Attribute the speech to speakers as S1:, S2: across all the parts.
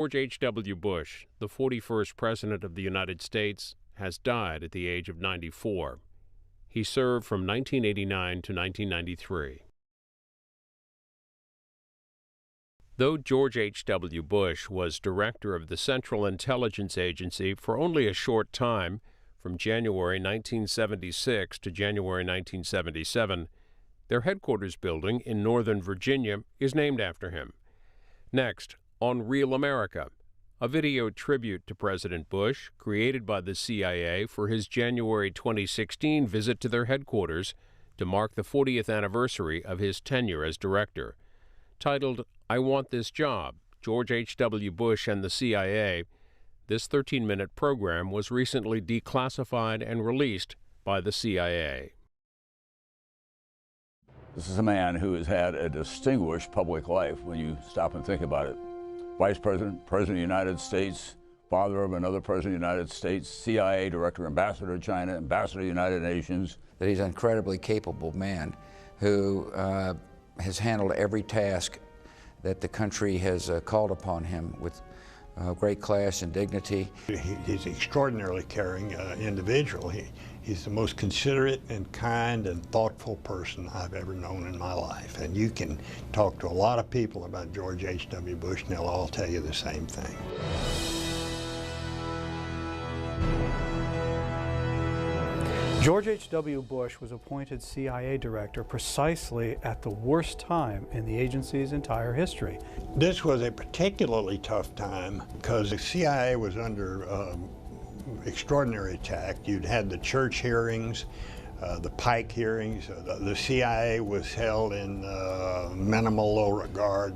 S1: George H.W. Bush, the 41st President of the United States, has died at the age of 94. He served from 1989 to 1993. Though George H.W. Bush was director of the Central Intelligence Agency for only a short time, from January 1976 to January 1977, their headquarters building in Northern Virginia is named after him. Next, on Real America, a video tribute to President Bush created by the CIA for his January 2016 visit to their headquarters to mark the 40th anniversary of his tenure as director. Titled, "I Want This Job, George H.W. Bush and the CIA," this 13-minute program was recently declassified and released by the CIA.
S2: This is a man who has had a distinguished public life when you stop and think about it. Vice President, President of the United States, father of another President of the United States, CIA Director, Ambassador to China, Ambassador to the United Nations.
S3: That he's an incredibly capable man who has handled every task that the country has called upon him with great class and dignity.
S4: He's an extraordinarily caring individual. He's the most considerate and kind and thoughtful person I've ever known in my life. And you can talk to a lot of people about George H.W. Bush and they'll all tell you the same thing.
S5: George H.W. Bush was appointed CIA director precisely at the worst time in the agency's entire history.
S4: This was a particularly tough time because the CIA was under extraordinary attack. You'd had the church hearings, the Pike hearings. The CIA was held in minimal low regard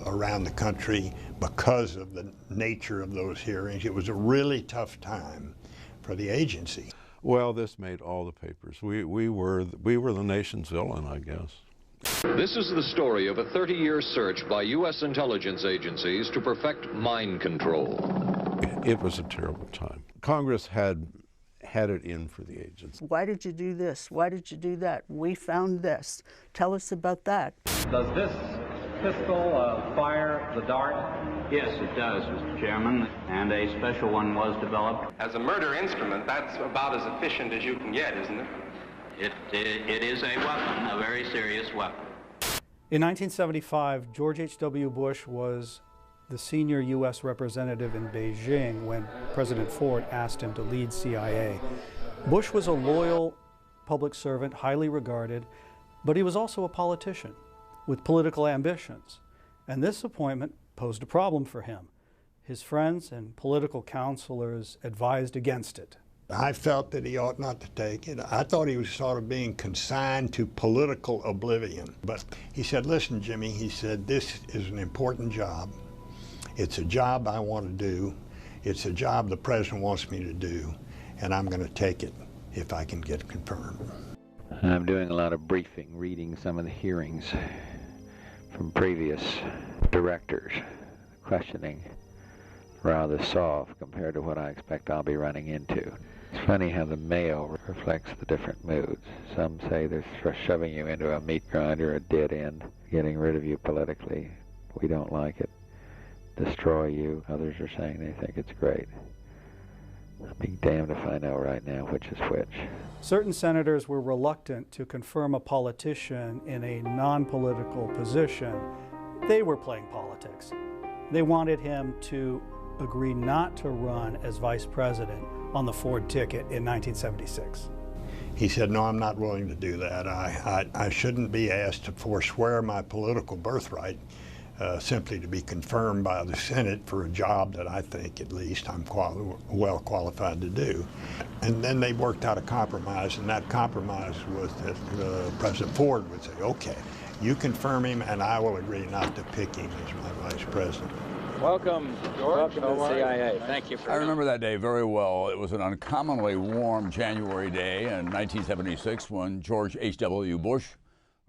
S4: around the country because of the nature of those hearings. It was a really tough time for the agency.
S6: Well, this made all the papers. We were the nation's villain, I guess.
S7: This is the story of a 30-year search by U.S. intelligence agencies to perfect mind control.
S6: It was a terrible time. Congress had it in for the agents.
S8: Why did you do this? Why did you do that? We found this. Tell us about that.
S9: Does this pistol fire the dart?
S10: Yes, it does, Mr. Chairman, and a special one was developed.
S11: As a murder instrument, that's about as efficient as you can get, isn't it?
S10: It is a weapon, a very serious weapon.
S5: In 1975, George H.W. Bush was the senior U.S. representative in Beijing when President Ford asked him to lead CIA. Bush was a loyal public servant, highly regarded, but he was also a politician with political ambitions. And this appointment posed a problem for him. His friends and political counselors advised against it.
S4: I felt that he ought not to take it. I thought he was sort of being consigned to political oblivion. But he said, listen, Jimmy, he said, this is an important job. It's a job I want to do. It's a job the president wants me to do, and I'm going to take it if I can get confirmed.
S12: I'm doing a lot of briefing, reading some of the hearings from previous directors, questioning rather soft compared to what I expect I'll be running into. It's funny how the mail reflects the different moods. Some say they're shoving you into a meat grinder, a dead end, getting rid of you politically. We don't like it. Destroy you. Others are saying they think it's great. I'll be damned if I know right now which is which.
S5: Certain senators were reluctant to confirm a politician in a non-political position. They were playing politics. They wanted him to agree not to run as vice president on the Ford ticket in 1976.
S4: He said, no, I'm not willing to do that. I shouldn't be asked to forswear my political birthright simply to be confirmed by the Senate for a job that I think, at least, I'm well qualified to do. And then they worked out a compromise, and that compromise was that President Ford would say, okay, you confirm him, and I will agree not to pick him as my vice president.
S9: Welcome, George. Welcome to the CIA. Thank you for
S2: I remember that day very well. It was an uncommonly warm January day in 1976 when George H.W. Bush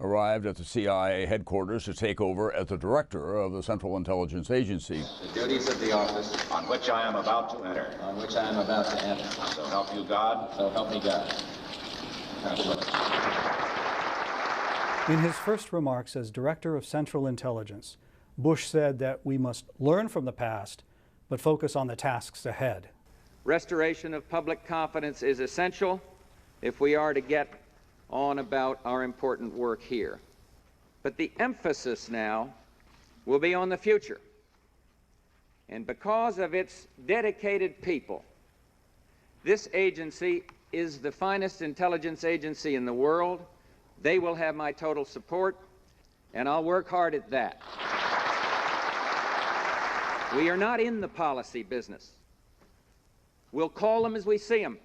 S2: arrived at the CIA headquarters to take over as the director of the Central Intelligence Agency.
S13: The duties of the office on which I am about to enter.
S9: On which I am about to enter.
S13: So help you God.
S9: So help me God.
S5: In his first remarks as Director of Central Intelligence, Bush said that we must learn from the past, but focus on the tasks ahead.
S14: Restoration of public confidence is essential if we are to get on about our important work here. But the emphasis now will be on the future. And because of its dedicated people, this agency is the finest intelligence agency in the world. They will have my total support, and I'll work hard at that. We are not in the policy business. We'll call them as we see them,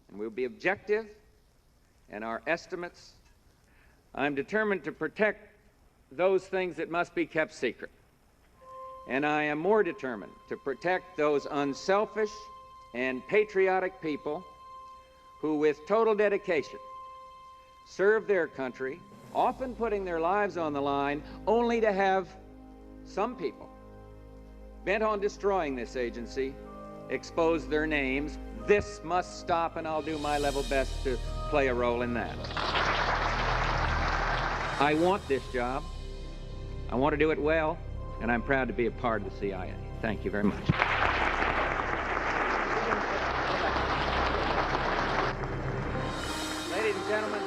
S14: and we'll be objective in our estimates. I'm determined to protect those things that must be kept secret, and I am more determined to protect those unselfish and patriotic people who, with total dedication, serve their country, often putting their lives on the line, only to have some people bent on destroying this agency expose their names. This must stop, and I'll do my level best to play a role in that. I want this job. I want to do it well, and I'm proud to be a part of the CIA. Thank you very much. Ladies and gentlemen,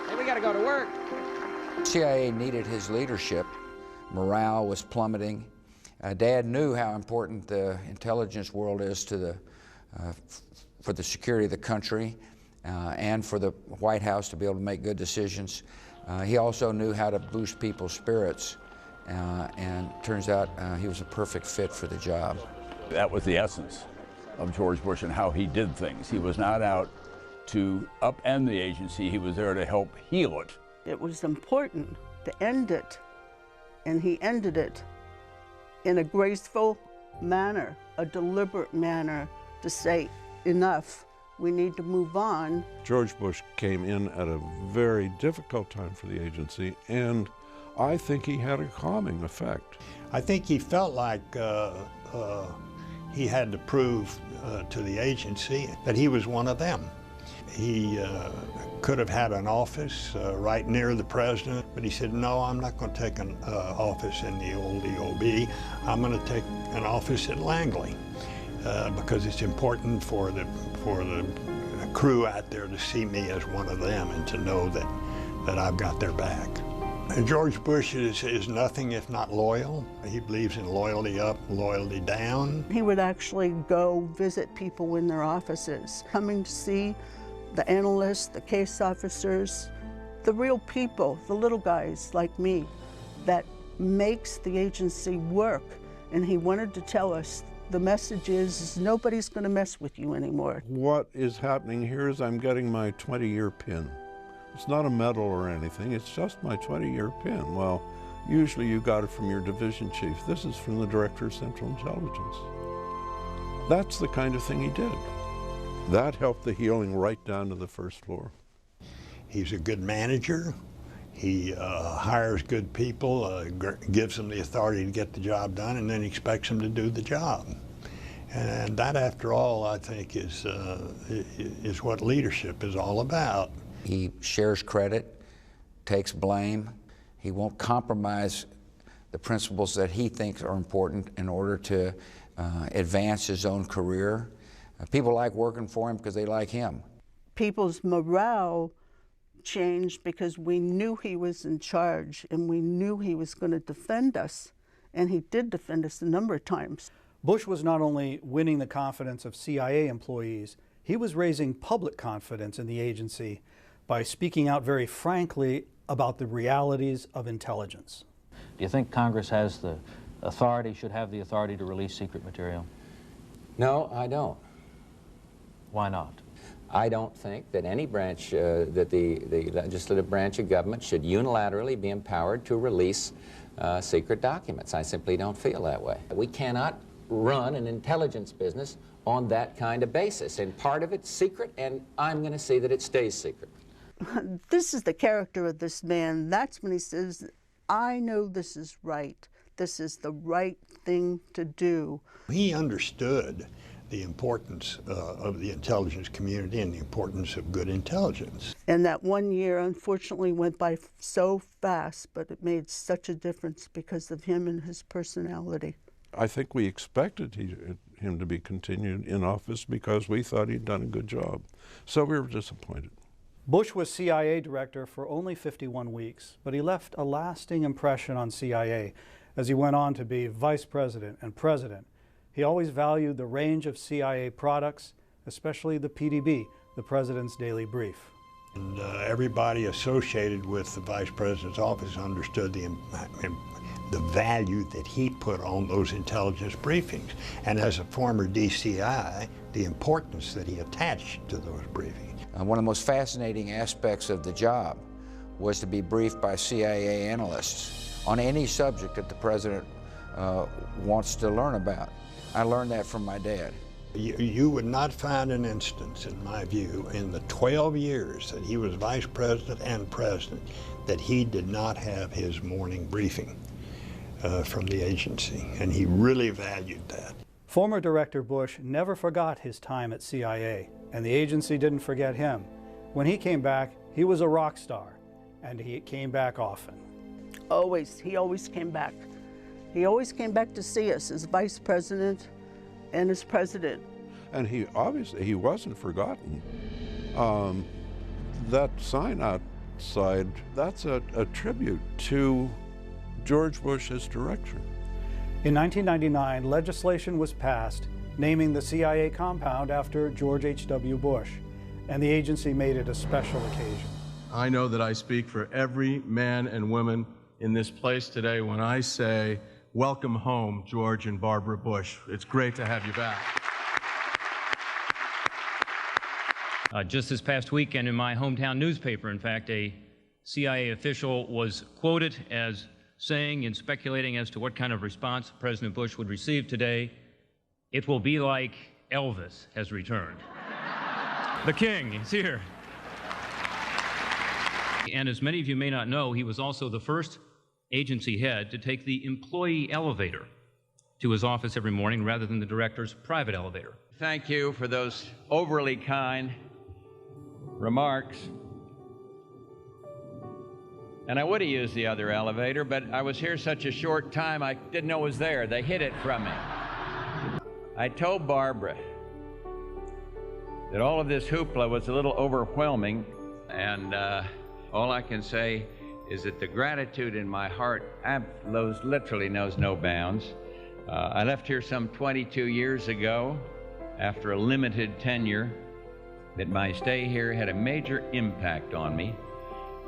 S14: hey, we got to go to work.
S3: CIA needed his leadership. Morale was plummeting. Dad knew how important the intelligence world is to for the security of the country and for the White House to be able to make good decisions. He also knew how to boost people's spirits, and turns out he was a perfect fit for the job.
S2: That was the essence of George Bush and how he did things. He was not out to upend the agency. He was there to help heal it.
S8: It was important to end it, and he ended it in a graceful manner, a deliberate manner, to say, enough, we need to move on.
S6: George Bush came in at a very difficult time for the agency, and I think he had a calming effect.
S4: I think he felt like he had to prove to the agency that he was one of them. He could have had an office right near the president, but he said, no, I'm not going to take an office in the old EOB. I'm going to take an office at Langley because it's important for the crew out there to see me as one of them and to know that I've got their back. And George Bush is nothing if not loyal. He believes in loyalty up, loyalty down.
S8: He would actually go visit people in their offices, coming to see the analysts, the case officers, the real people, the little guys like me, that makes the agency work. And he wanted to tell us the message is nobody's going to mess with you anymore.
S6: What is happening here is I'm getting my 20-year pin. It's not a medal or anything, it's just my 20-year pin. Well, usually you got it from your division chief. This is from the Director of Central Intelligence. That's the kind of thing he did. That helped the healing right down to the first floor.
S4: He's a good manager. He hires good people, gives them the authority to get the job done, and then expects them to do the job. And that, after all, I think is what leadership is all about.
S3: He shares credit, takes blame. He won't compromise the principles that he thinks are important in order to advance his own career. People like working for him because they like him.
S8: People's morale changed because we knew he was in charge and we knew he was going to defend us, and he did defend us a number of times.
S5: Bush was not only winning the confidence of CIA employees, he was raising public confidence in the agency by speaking out very frankly about the realities of intelligence.
S15: Do you think Congress has the authority, should have the authority to release secret material?
S16: No, I don't.
S15: Why not?
S16: I don't think that any branch, that the legislative branch of government should unilaterally be empowered to release secret documents. I simply don't feel that way. We cannot run an intelligence business on that kind of basis, and part of it's secret, and I'm going to see that it stays secret.
S8: This is the character of this man. That's when he says, I know this is right. This is the right thing to do.
S4: He understood the importance of the intelligence community and the importance of good intelligence.
S8: And that 1 year, unfortunately, went by so fast, but it made such a difference because of him and his personality.
S6: I think we expected him to be continued in office because we thought he'd done a good job. So we were disappointed.
S5: Bush was CIA director for only 51 weeks, but he left a lasting impression on CIA as he went on to be vice president and president. He always valued the range of CIA products, especially the PDB, the President's Daily Brief.
S4: And everybody associated with the vice president's office understood the value that he put on those intelligence briefings. And as a former DCI, the importance that he attached to those briefings.
S3: One of the most fascinating aspects of the job was to be briefed by CIA analysts on any subject that the president wants to learn about. I learned that from my dad.
S4: You would not find an instance, in my view, in the 12 years that he was vice president and president, that he did not have his morning briefing from the agency, and he really valued that.
S5: Former Director Bush never forgot his time at CIA, and the agency didn't forget him. When he came back, he was a rock star, and he came back often.
S8: Always. He always came back. He always came back to see us as vice president and as president.
S6: And he obviously, wasn't forgotten. That sign outside, that's a tribute to George Bush as director.
S5: In 1999, legislation was passed naming the CIA compound after George H.W. Bush, and the agency made it a special occasion.
S17: I know that I speak for every man and woman in this place today when I say, welcome home, George and Barbara Bush. It's great to have you back.
S18: Just this past weekend in my hometown newspaper, in fact, a CIA official was quoted as saying and speculating as to what kind of response President Bush would receive today. It will be like Elvis has returned. The king is here. And as many of you may not know, he was also the first agency head to take the employee elevator to his office every morning rather than the director's private elevator.
S10: Thank you for those overly kind remarks. And I would have used the other elevator, but I was here such a short time I didn't know it was there. They hid it from me. I told Barbara that all of this hoopla was a little overwhelming, and all I can say is that the gratitude in my heart literally knows no bounds. I left here some 22 years ago after a limited tenure, that my stay here had a major impact on me.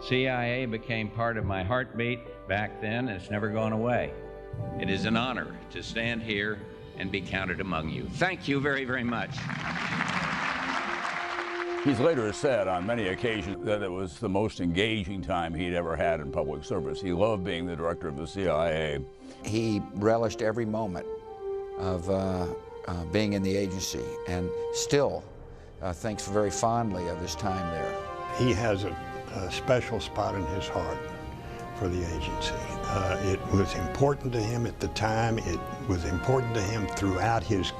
S10: CIA became part of my heartbeat back then, and it's never gone away. It is an honor to stand here and be counted among you. Thank you very, very much.
S2: He's later said on many occasions that it was the most engaging time he'd ever had in public service. He loved being the director of the CIA.
S3: He relished every moment of being in the agency, and still thinks very fondly of his time there.
S4: He has a special spot in his heart for the agency. It was important to him at the time. It was important to him throughout his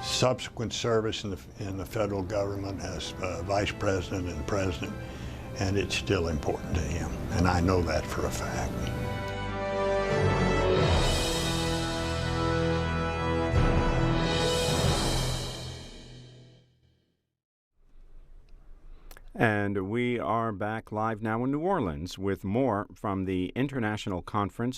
S4: subsequent service in the federal government as vice president and president, and it's still important to him, and I know that for a fact.
S19: And we are back live now in New Orleans with more from the International Conference